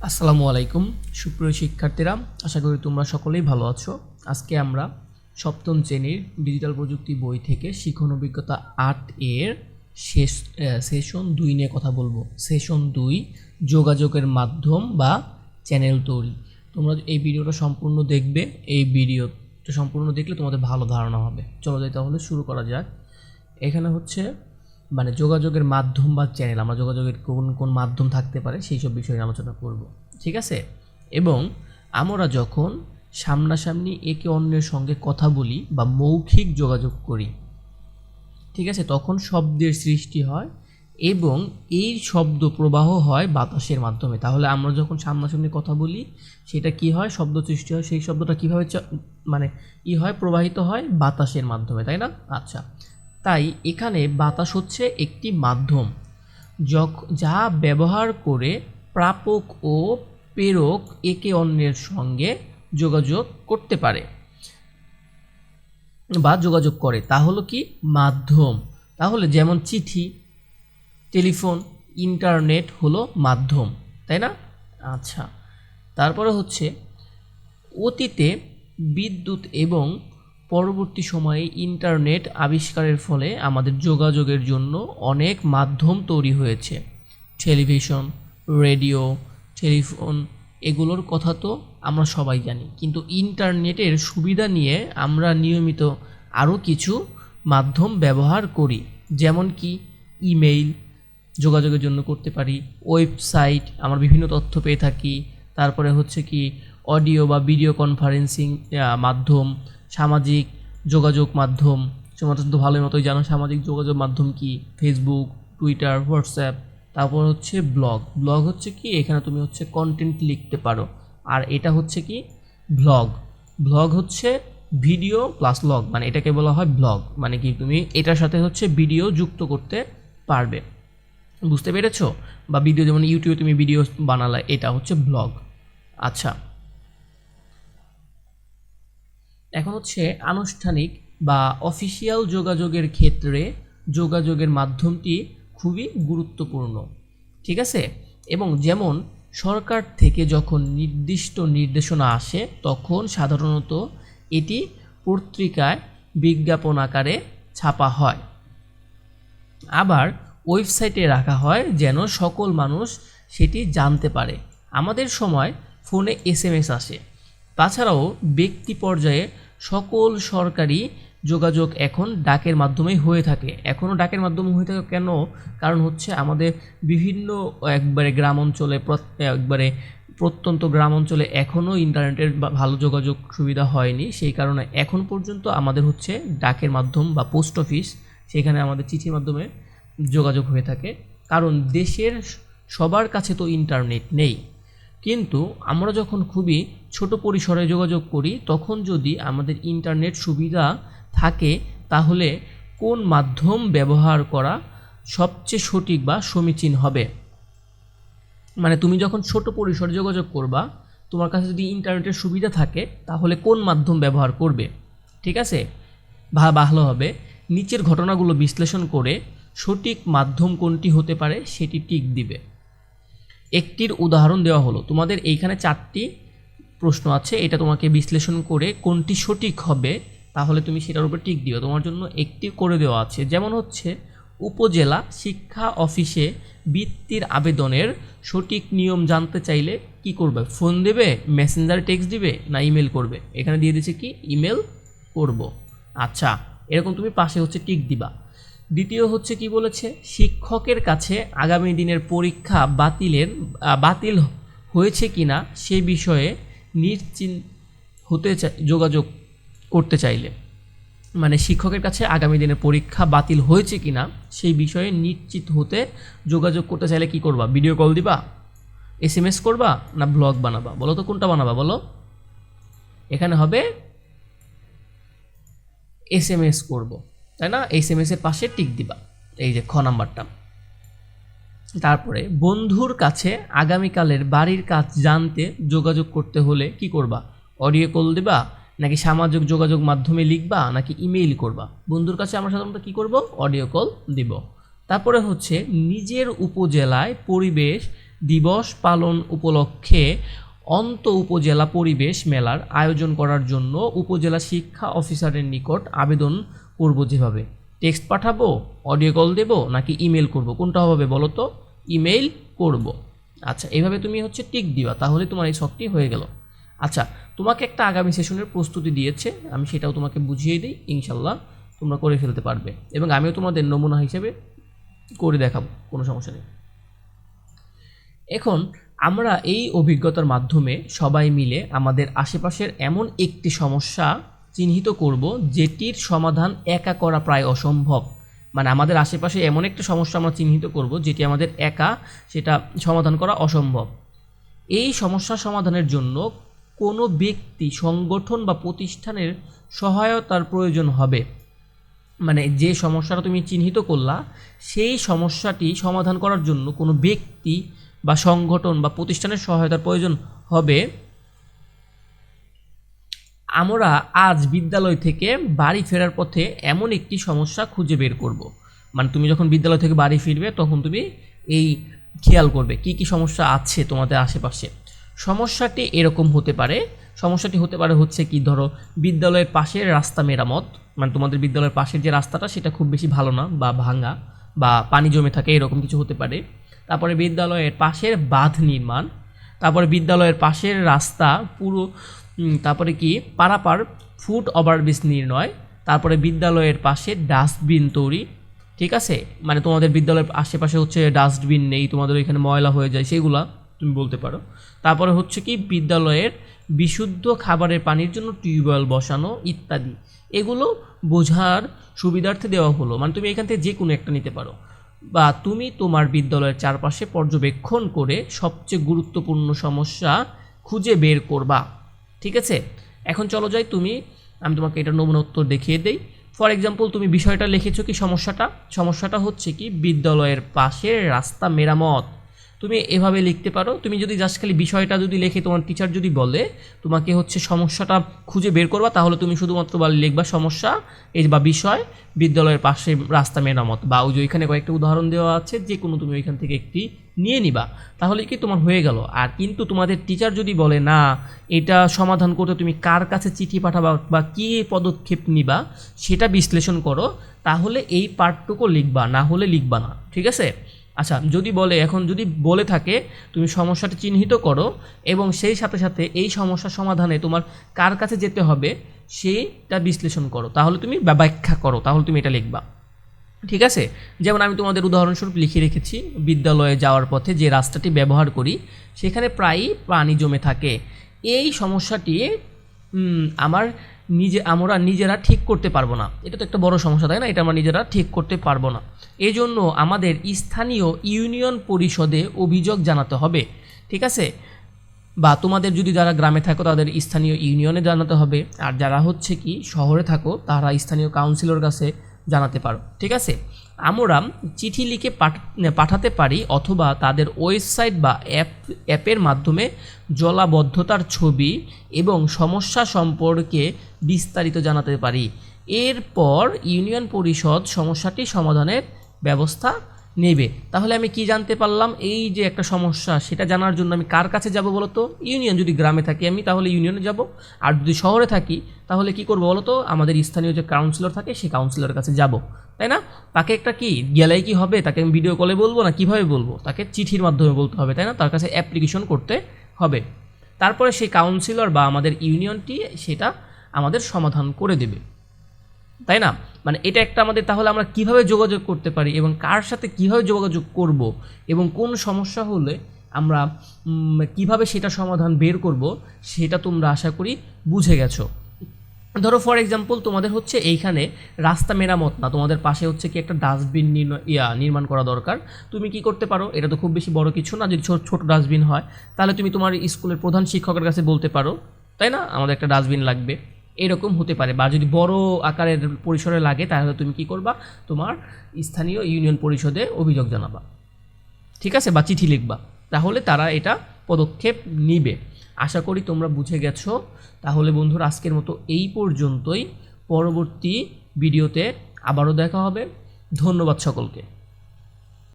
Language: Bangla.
আসসালামু আলাইকুম সুপ্রিয় শিক্ষার্থীরা, আশা করি তোমরা সকলেই ভালো আছো। আজকে আমরা সপ্তম শ্রেণীর ডিজিটাল প্রযুক্তি বই থেকে শিখন অভিজ্ঞতা 8 এর সেশন 2 নিয়ে কথা বলবো। সেশন 2 যোগাযোগের মাধ্যম বা চ্যানেল তৈরি। তোমরা এই ভিডিওটা সম্পূর্ণ দেখবে, এই ভিডিওটা সম্পূর্ণ দেখলে তোমাদের ভালো ধারণা হবে। চলো যাই তাহলে শুরু করা যাক। এখানে হচ্ছে যোগাযোগের মাধ্যম বা চ্যানেল, আমরা যোগাযোগের কোন কোন মাধ্যম থাকতে পারে সেই সব বিষয়ে আলোচনা করব, ঠিক আছে। এবং আমরা যখন সামনাসামনি একে অন্যের সঙ্গে কথা বলি বা মৌখিক যোগাযোগ করি, ঠিক আছে, তখন শব্দের সৃষ্টি হয় এবং এই শব্দ প্রবাহ হয় বাতাসের মাধ্যমে। তাহলে আমরা যখন সামনাসামনি কথা বলি সেটা কি হয়, শব্দ সৃষ্টি হয়, সেই শব্দটা কীভাবে প্রবাহিত হয় বাতাসের মাধ্যমে, তাই না? আচ্ছা, তাই এখানে বাতাস হচ্ছে একটি মাধ্যম যা ব্যবহার করে প্রাপক ও প্রেরক একে অন্যের সঙ্গে যোগাযোগ করতে পারে বা যোগাযোগ করে, তা হলো কি মাধ্যম। তাহলে যেমন চিঠি, টেলিফোন, ইন্টারনেট হলো মাধ্যম, তাই না? আচ্ছা, তারপরে হচ্ছে অতীতে বিদ্যুৎ এবং পরবর্তী সময়ে ইন্টারনেট আবিষ্কারের ফলে আমাদের যোগাযোগের জন্য অনেক মাধ্যম তৈরি হয়েছে। টেলিভিশন, রেডিও, টেলিফোন, এগুলোর কথা তো আমরা সবাই জানি, কিন্তু ইন্টারনেটের সুবিধা নিয়ে আমরা নিয়মিত আরও কিছু মাধ্যম ব্যবহার করি। যেমন কি ইমেইল যোগাযোগের জন্য করতে পারি, ওয়েবসাইট আমরা বিভিন্ন তথ্য পেয়ে থাকি, তারপরে হচ্ছে কি অডিও বা ভিডিও কনফারেন্সিং মাধ্যম, সামাজিক যোগাযোগ মাধ্যম, তোমরা তো ভালোই মতোই জানো সামাজিক যোগাযোগ মাধ্যম কি, ফেসবুক, টুইটার, হোয়াটসঅ্যাপ। তারপর হচ্ছে ব্লগ হচ্ছে কি এখানে তুমি হচ্ছে কন্টেন্ট লিখতে পারো। আর এটা হচ্ছে কি ব্লগ হচ্ছে ভিডিও প্লাস লগ, মানে এটাকে বলা হয় ব্লগ, মানে কি তুমি এটার সাথে হচ্ছে ভিডিও যুক্ত করতে পারবে, বুঝতে পেরেছো? বা ভিডিও, যেমন ইউটিউবে তুমি ভিডিও বানালে, এটা হচ্ছে ব্লগ। আচ্ছা, এখন হচ্ছে আনুষ্ঠানিক বা অফিসিয়াল যোগাযোগের ক্ষেত্রে যোগাযোগের মাধ্যমটি খুবই গুরুত্বপূর্ণ, ঠিক আছে। এবং যেমন সরকার থেকে যখন নির্দিষ্ট নির্দেশনা আসে তখন সাধারণত এটি পত্রিকায় বিজ্ঞাপন আকারে ছাপা হয়, আবার ওয়েবসাইটে রাখা হয় যেন সকল মানুষ সেটি জানতে পারে। আমাদের সময় ফোনে এসএমএস আসে। তাছাড়াও ব্যক্তি পর্যায়ে সকল সরকারি যোগাযোগ এখন ডাকের মাধ্যমেই হয়ে থাকে। এখনও ডাকের মাধ্যমে হয়ে থাকে কেন? কারণ হচ্ছে আমাদের বিভিন্ন গ্রাম অঞ্চলে, প্রত্যন্ত গ্রাম অঞ্চলে এখনও ইন্টারনেটের ভালো যোগাযোগ সুবিধা হয়নি। সেই কারণে এখন পর্যন্ত আমাদের হচ্ছে ডাকের মাধ্যম বা পোস্ট অফিস, সেখানে আমাদের চিঠির মাধ্যমে যোগাযোগ হয়ে থাকে। কারণ দেশের সবার কাছে তো ইন্টারনেট নেই, কিন্তু আমরা যখন খুবই ছোট পরিসরে যোগাযোগ করি তখন যদি আমাদের ইন্টারনেট সুবিধা থাকে তাহলে কোন মাধ্যম ব্যবহার করা সবচেয়ে সঠিক বা সমীচীন হবে? মানে তুমি যখন ছোট পরিসরে যোগাযোগ করবা, তোমার কাছে যদি ইন্টারনেটের সুবিধা থাকে তাহলে কোন মাধ্যম ব্যবহার করবে, ঠিক আছে? ভালো হবে নিচের ঘটনাগুলো বিশ্লেষণ করে সঠিক মাধ্যম কোনটি হতে পারে সেটি টিক দিবে। একটির উদাহরণ দেওয়া হলো, তোমাদের এইখানে 4টি প্রশ্ন আছে, এটা তোমাকে বিশ্লেষণ করে কোনটি সঠিক হবে তাহলে তুমি সেটার উপর টিক দিও। তোমার জন্য একটি করে দেওয়া আছে, যেমন হচ্ছে উপজেলা শিক্ষা অফিসে বৃত্তির আবেদনের সঠিক নিয়ম জানতে চাইলে কি করবে? ফোন দেবে, মেসেঞ্জারে টেক্সট দিবে, না ইমেল করবে? এখানে দিয়ে দিয়েছে কি ইমেল করব। আচ্ছা, এরকম তুমি পাশে হচ্ছে টিক দিবা। দ্বিতীয় হচ্ছে কি বলেছে, শিক্ষকের কাছে আগামী দিনের পরীক্ষা বাতিল হয়েছে কিনা সে বিষয়ে নিশ্চিন্ত হতে যোগাযোগ করতে চাইলে, মানে শিক্ষকের কাছে আগামী দিনের পরীক্ষা বাতিল হয়েছে কিনা সেই বিষয়ে নিশ্চিত হতে যোগাযোগ করতে চাইলে কি করবা? ভিডিও কল দিবা, এসএমএস করবা, না ব্লগ বানাবা? বলো তো কোনটা বানাবা, বলো। এখানে হবে এসএমএস করব, তাই না? এসএমএস এর পাশে টিক দিবা, এই যে খ নাম্বারটা। তারপরে বন্ধুর কাছে আগামীকালের বাড়ির কাজ জানতে যোগাযোগ করতে হলে কি করবা? অডিও কল দিবা, নাকি সামাজিক যোগাযোগ মাধ্যমে লিখবা, নাকি ইমেইল করবা? বন্ধুর কাছে আমরা সাধারণত কি করব? অডিও কল দিব। তারপরে হচ্ছে নিজের উপজেলায় পরিবেশ দিবস পালন উপলক্ষে উপজেলা পরিবেশ মেলার আয়োজন করার জন্য উপজেলা শিক্ষা অফিসারের নিকট আবেদন করব। যেভাবে টেক্সট পাঠাবো, অডিও কল দেবো, নাকি ইমেল করব, কোনটা হবে বলো তো? ইমেল করব। আচ্ছা, এইভাবে তুমি হচ্ছে টিক দিবা, তাহলে তোমার এই শখটি হয়ে গেল। আচ্ছা, তোমাকে একটা আগামী সেশনের প্রস্তুতি দিয়েছে, আমি সেটাও তোমাকে বুঝিয়ে দিই, ইনশাল্লাহ তোমরা করে ফেলতে পারবে, এবং আমিও তোমাদের নমুনা হিসেবে করে দেখাবো, কোনো সমস্যা নেই। এখন আমরা এই অভিজ্ঞতার মাধ্যমে সবাই মিলে আমাদের আশেপাশের এমন একটি সমস্যা চিহ্নিত করব যেটির সমাধান একা করা প্রায় অসম্ভব। মানে আমাদের আশেপাশে এমন একটা সমস্যা আমরা চিহ্নিত করব যেটি আমাদের একা সেটা সমাধান করা অসম্ভব। এই সমস্যা সমাধানের জন্য কোনো ব্যক্তি, সংগঠন বা প্রতিষ্ঠানের সহায়তার প্রয়োজন হবে। মানে যে সমস্যাটা তুমি চিহ্নিত করলা, সেই সমস্যাটি সমাধান করার জন্য কোনো ব্যক্তি বা সংগঠন বা প্রতিষ্ঠানের সহায়তার প্রয়োজন হবে। আমরা আজ বিদ্যালয় থেকে বাড়ি ফেরার পথে এমন একটি সমস্যা খুঁজে বের করব। মানে তুমি যখন বিদ্যালয় থেকে বাড়ি ফিরবে তখন তুমি এই খেয়াল করবে কি কি সমস্যা আছে তোমাদের আশেপাশে। সমস্যাটি এরকম হতে পারে, সমস্যাটি হতে পারে হচ্ছে কি, ধরো বিদ্যালয়ের পাশের রাস্তা মেরামত, মানে তোমাদের বিদ্যালয়ের পাশের যে রাস্তাটা সেটা খুব বেশি ভালো না বা ভাঙা বা পানি জমে থাকে, এরকম কিছু হতে পারে। তারপরে বিদ্যালয়ের পাশের বাঁধ নির্মাণ, তারপরে বিদ্যালয়ের পাশের রাস্তা পুরো, তারপরে কি পারাপার ফুট ওভারব্রিজ নির্ণয়, তারপরে বিদ্যালয়ের পাশে ডাস্টবিন তৈরি। ঠিক আছে, মানে তোমাদের বিদ্যালয়ের আশেপাশে হচ্ছে ডাস্টবিন নেই, তোমাদের ওইখানে ময়লা হয়ে যায়, সেগুলা তুমি বলতে পারো। তারপরে হচ্ছে কি বিদ্যালয়ের বিশুদ্ধ খাবারের পানির জন্য টিউবওয়েল বসানো ইত্যাদি। এগুলো বোঝার সুবিধার্থে দেওয়া হলো, মানে তুমি এখান থেকে যে কোনো একটা নিতে পারো। বা তুমি তোমার বিদ্যালয়ের চারপাশে পর্যবেক্ষণ করে সবচেয়ে গুরুত্বপূর্ণ সমস্যা খুঁজে বের করবা। ঠিক আছে, এখন চলো যাই, আমি তোমাকে এটা নমুনা উত্তর দেখিয়ে দেই। ফর এক্সাম্পল, তুমি বিষয়টা লিখেছো কি, সমস্যাটা হচ্ছে কি বিদ্যালয়ের পাশের রাস্তা মেরামত। তুমি এভাবে লিখতে পারো। তুমি যদি জাস্ট খালি বিষয়টা যদি লিখে তোমার টিচার যদি বলে তোমাকে হচ্ছে সমস্যাটা খুঁজে বের করবা, তাহলে তুমি শুধুমাত্র লিখবা সমস্যা এই বা বিষয় বিদ্যালয়ের পাশে রাস্তা মেরামত, বা ওই যে ওইখানে কয়েকটা উদাহরণ দেওয়া আছে, যে কোনো তুমি ওইখান থেকে একটি নিয়ে নিবা, তাহলে কি তোমার হয়ে গেল। আর কিন্তু তোমাদের টিচার যদি বলে না এটা সমাধান করতে তুমি কার কাছে চিঠি পাঠাবা বা কী পদক্ষেপ নিবা সেটা বিশ্লেষণ করো, তাহলে এই পার্টটুকু লিখবা, না হলে লিখবা না। ঠিক আছে। আচ্ছা, যদি বলে থাকে তুমি সমস্যাটি চিহ্নিত করো এবং সেই সাথে সাথে এই সমস্যা সমাধানে তোমার কার কাছে যেতে হবে সেটা বিশ্লেষণ করো, তাহলে তুমি ব্যাখ্যা করো, তাহলে তুমি এটা লিখবা। ঠিক আছে, যেমন আমি তোমাদের উদাহরণস্বরূপ লিখে রেখেছি, বিদ্যালয়ে যাওয়ার পথে যে রাস্তাটি ব্যবহার করি সেখানে প্রায়ই পানি জমে থাকে। এই সমস্যাটি আমরা নিজেরা ঠিক করতে পারবো না। এটা তো একটা বড় সমস্যা, তাই না? এটা আমরা নিজেরা ঠিক করতে পারবো না। এই জন্য আমাদের স্থানীয় ইউনিয়ন পরিষদে অভিযোগ জানাতে হবে। ঠিক আছে, বা তোমাদের যদি যারা গ্রামে থাকো তাদের স্থানীয় ইউনিয়নে জানাতে হবে, আর যারা হচ্ছে কি শহরে থাকো তারা স্থানীয় কাউন্সিলর কাছে জানাতে পারো। ঠিক আছে, আমরা চিঠি লিখে পাঠাতে পারি, অথবা তাদের ওয়েবসাইট বা অ্যাপের মাধ্যমে জলাবদ্ধতার ছবি এবং সমস্যা সম্পর্কে বিস্তারিত জানাতে পারি। এরপর ইউনিয়ন পরিষদ সমস্যাটি সমাধানের ব্যবস্থা নেবে। তাহলে আমি কি জানতে পারলাম, এই যে একটা সমস্যা সেটা জানার জন্য আমি কার কাছে যাব বলো তো? ইউনিয়ন। যদি গ্রামে থাকি আমি তাহলে ইউনিয়নে যাব, আর যদি শহরে থাকি তাহলে কি করবো বলো তো? আমাদের স্থানীয় যে কাউন্সিলর থাকে সেই কাউন্সিলরের কাছে যাব, তাই না? তাকে একটা কি গেলেই কি হবে, তাকে আমি ভিডিও কলে বলবো না, কিভাবে বলবো? তাকে চিঠির মাধ্যমে বলতে হবে, তাই না? তার কাছে অ্যাপ্লিকেশন করতে হবে, তারপরে সেই কাউন্সিলর বা আমাদের ইউনিয়নটি সেটা আমাদের সমাধান করে দেবে, তাই না? মানে এটা একটা আমাদের, তাহলে আমরা কিভাবে যোগাযোগ করতে পারি এবং কার সাথে কিভাবে যোগাযোগ করব এবং কোন সমস্যা হলে আমরা কিভাবে সেটা সমাধান বের করব সেটা তোমরা আশা করি বুঝে গেছো। ধরো ফর এক্সাম্পল তোমাদের হচ্ছে এইখানে রাস্তা মেরামত না, তোমাদের পাশে হচ্ছে কি একটা ডাস্টবিন নির্মাণ করা দরকার। তুমি কি করতে পারো, এটা তো খুব বেশি বড় কিছু না, যদি ছোট ডাস্টবিন হয় তাহলে তুমি তোমার স্কুলের প্রধান শিক্ষকের কাছে বলতে পারো, তাই না? আমাদের একটা ডাস্টবিন লাগবে, এরকম হতে পারে। বা যদি বড় আকারের পরিসরে লাগে তাহলে তুমি কি করবা, তোমার স্থানীয় ইউনিয়ন পরিষদে অভিযোগ জানাবা। ঠিক আছে, বা চিঠি লিখবা, তাহলে তারা এটা পদক্ষেপ নিবে। আশা করি তোমরা বুঝে গেছো। তাহলে বন্ধুরা আজকের মতো এই পর্যন্তই, পরবর্তী ভিডিওতে আবারও দেখা হবে। ধন্যবাদ সকলকে।